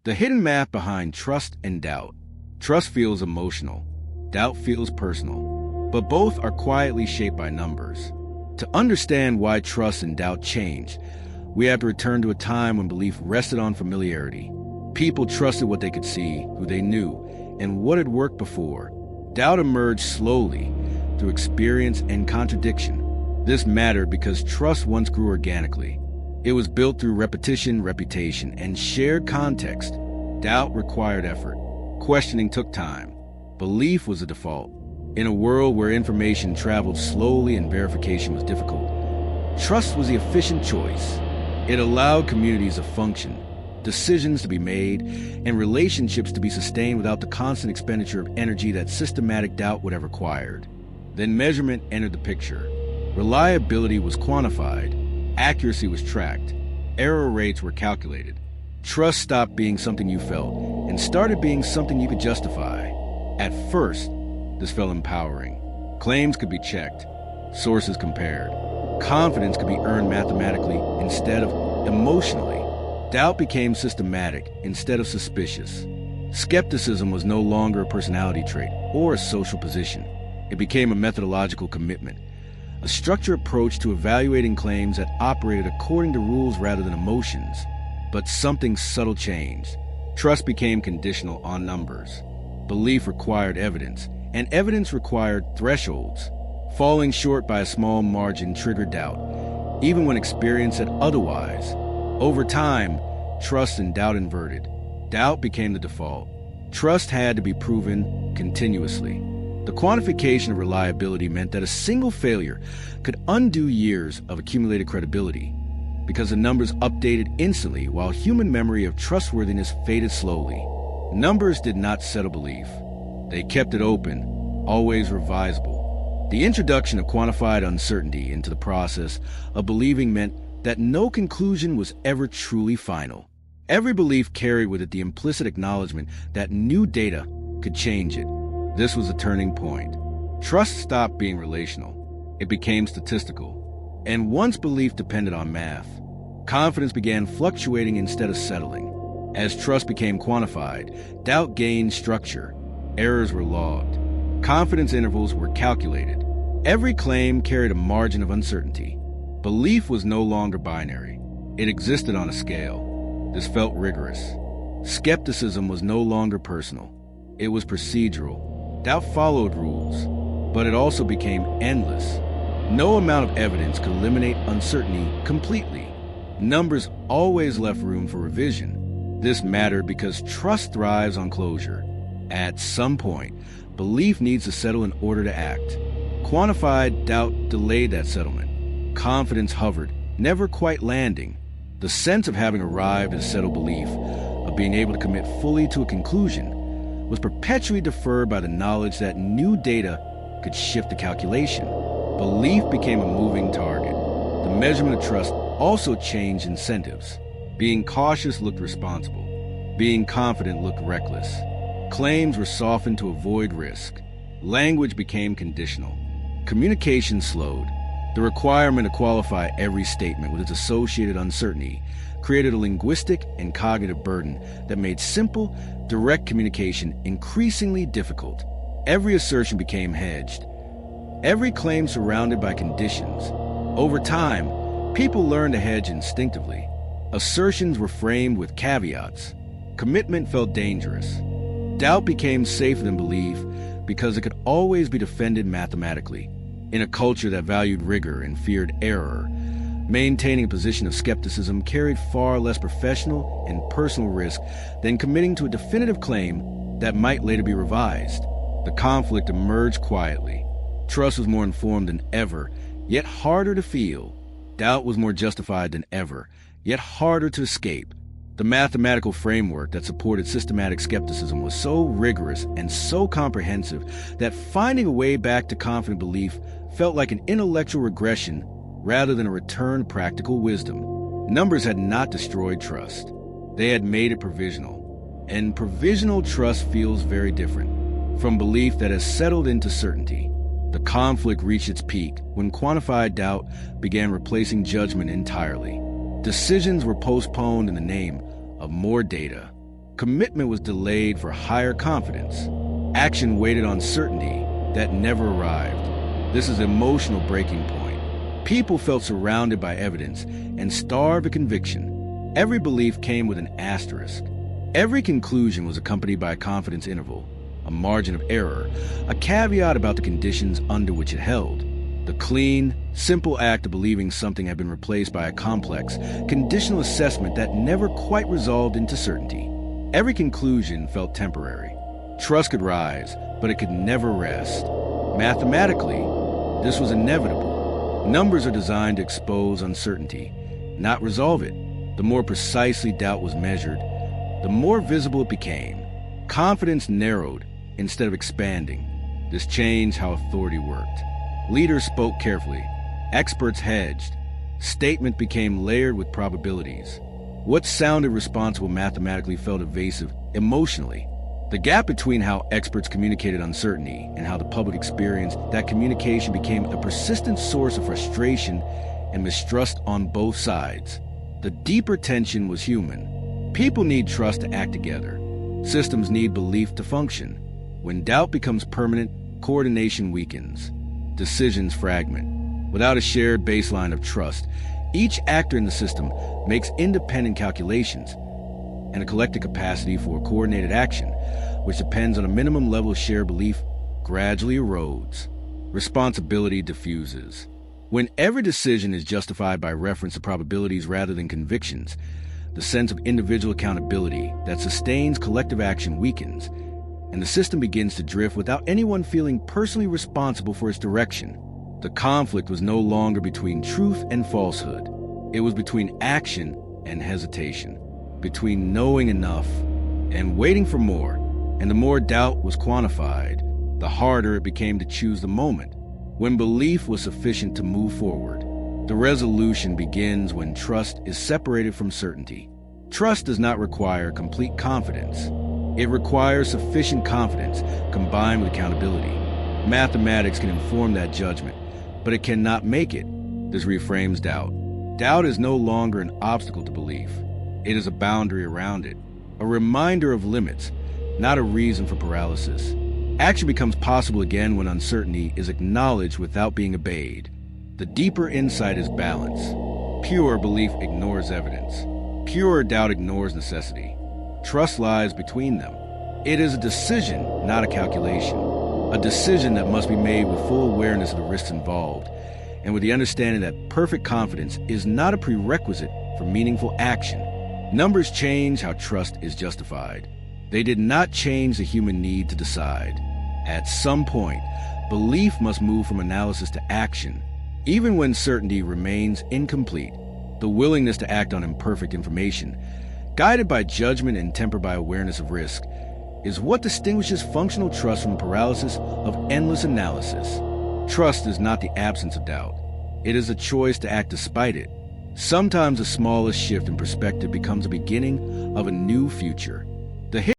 The hidden math behind trust and doubt. Trust feels emotional, doubt feels personal, but both are quietly shaped by numbers. To understand why trust and doubt change, we have to return to a time when belief rested on familiarity. People trusted what they could see, who they knew, and what had worked before. Doubt emerged slowly through experience and contradiction. This mattered because trust once grew organically. It was built through repetition, reputation, and shared context. Doubt required effort. Questioning took time. Belief was a default. In a world where information traveled slowly and verification was difficult, trust was the efficient choice. It allowed communities to function, decisions to be made, and relationships to be sustained without the constant expenditure of energy that systematic doubt would have required. Then measurement entered the picture. Reliability was quantified, accuracy was tracked, error rates were calculated. Trust stopped being something you felt and started being something you could justify. At first, this felt empowering. Claims could be checked, sources compared. Confidence could be earned mathematically instead of emotionally. Doubt became systematic instead of suspicious. Skepticism was no longer a personality trait or a social position. It became a methodological commitment, a structured approach to evaluating claims that operated according to rules rather than emotions. But something subtle changed. Trust became conditional on numbers. Belief required evidence, and evidence required thresholds. Falling short by a small margin triggered doubt, even when experience said otherwise. Over time, trust and doubt inverted. Doubt became the default. Trust had to be proven continuously. The quantification of reliability meant that a single failure could undo years of accumulated credibility, because the numbers updated instantly while human memory of trustworthiness faded slowly. Numbers did not settle belief. They kept it open, always revisable. The introduction of quantified uncertainty into the process of believing meant that no conclusion was ever truly final. Every belief carried with it the implicit acknowledgement that new data could change it. This was a turning point. Trust stopped being relational. It became statistical. And once belief depended on math, confidence began fluctuating instead of settling. As trust became quantified, doubt gained structure. Errors were logged. Confidence intervals were calculated. Every claim carried a margin of uncertainty. Belief was no longer binary. It existed on a scale. This felt rigorous. Skepticism was no longer personal. It was procedural. Doubt followed rules, but it also became endless. No amount of evidence could eliminate uncertainty completely. Numbers always left room for revision. This mattered because trust thrives on closure. At some point, belief needs to settle in order to act. Quantified doubt delayed that settlement. Confidence hovered, never quite landing. The sense of having arrived at a settled belief, of being able to commit fully to a conclusion, was perpetually deferred by the knowledge that new data could shift the calculation. Belief became a moving target. The measurement of trust also changed incentives. Being cautious looked responsible. Being confident looked reckless. Claims were softened to avoid risk. Language became conditional. Communication slowed. The requirement to qualify every statement with its associated uncertainty created a linguistic and cognitive burden that made simple, direct communication increasingly difficult. Every assertion became hedged. Every claim surrounded by conditions. Over time, people learned to hedge instinctively. Assertions were framed with caveats. Commitment felt dangerous. Doubt became safer than belief because it could always be defended mathematically. In a culture that valued rigor and feared error, maintaining a position of skepticism carried far less professional and personal risk than committing to a definitive claim that might later be revised. The conflict emerged quietly. Trust was more informed than ever, yet harder to feel. Doubt was more justified than ever, yet harder to escape. The mathematical framework that supported systematic skepticism was so rigorous and so comprehensive that finding a way back to confident belief felt like an intellectual regression rather than a return to practical wisdom. Numbers had not destroyed trust. They had made it provisional. And provisional trust feels very different from belief that has settled into certainty. The conflict reached its peak when quantified doubt began replacing judgment entirely. Decisions were postponed in the name of more data. Commitment was delayed for higher confidence. Action waited on certainty that never arrived. This is an emotional breaking point. People felt surrounded by evidence and starved of conviction. Every belief came with an asterisk. Every conclusion was accompanied by a confidence interval, a margin of error, a caveat about the conditions under which it held. The clean, simple act of believing something had been replaced by a complex, conditional assessment that never quite resolved into certainty. Every conclusion felt temporary. Trust could rise, but it could never rest. Mathematically, this was inevitable. Numbers are designed to expose uncertainty, not resolve it. The more precisely doubt was measured, the more visible it became. Confidence narrowed instead of expanding. This changed how authority worked. Leaders spoke carefully. Experts hedged. Statement became layered with probabilities. What sounded responsible mathematically felt evasive emotionally. The gap between how experts communicated uncertainty and how the public experienced that communication became a persistent source of frustration and mistrust on both sides. The deeper tension was human. People need trust to act together. Systems need belief to function. When doubt becomes permanent, coordination weakens. Decisions fragment. Without a shared baseline of trust, each actor in the system makes independent calculations, and a collective capacity for coordinated action, which depends on a minimum level of shared belief, gradually erodes. Responsibility diffuses. When every decision is justified by reference to probabilities rather than convictions, the sense of individual accountability that sustains collective action weakens, and the system begins to drift without anyone feeling personally responsible for its direction. The conflict was no longer between truth and falsehood. It was between action and hesitation, between knowing enough and waiting for more. And the more doubt was quantified, the harder it became to choose the moment when belief was sufficient to move forward. The resolution begins when trust is separated from certainty. Trust does not require complete confidence. It requires sufficient confidence combined with accountability. Mathematics can inform that judgment, but it cannot make it. This reframes doubt. Doubt is no longer an obstacle to belief. It is a boundary around it, a reminder of limits, not a reason for paralysis. Action becomes possible again when uncertainty is acknowledged without being obeyed. The deeper insight is balance. Pure belief ignores evidence. Pure doubt ignores necessity. Trust lies between them. It is a decision, not a calculation. A decision that must be made with full awareness of the risks involved, and with the understanding that perfect confidence is not a prerequisite for meaningful action. Numbers change how trust is justified. They did not change the human need to decide. At some point, belief must move from analysis to action. Even when certainty remains incomplete, the willingness to act on imperfect information, guided by judgment and tempered by awareness of risk, is what distinguishes functional trust from paralysis of endless analysis. Trust is not the absence of doubt. It is a choice to act despite it. Sometimes the smallest shift in perspective becomes the beginning of a new future. The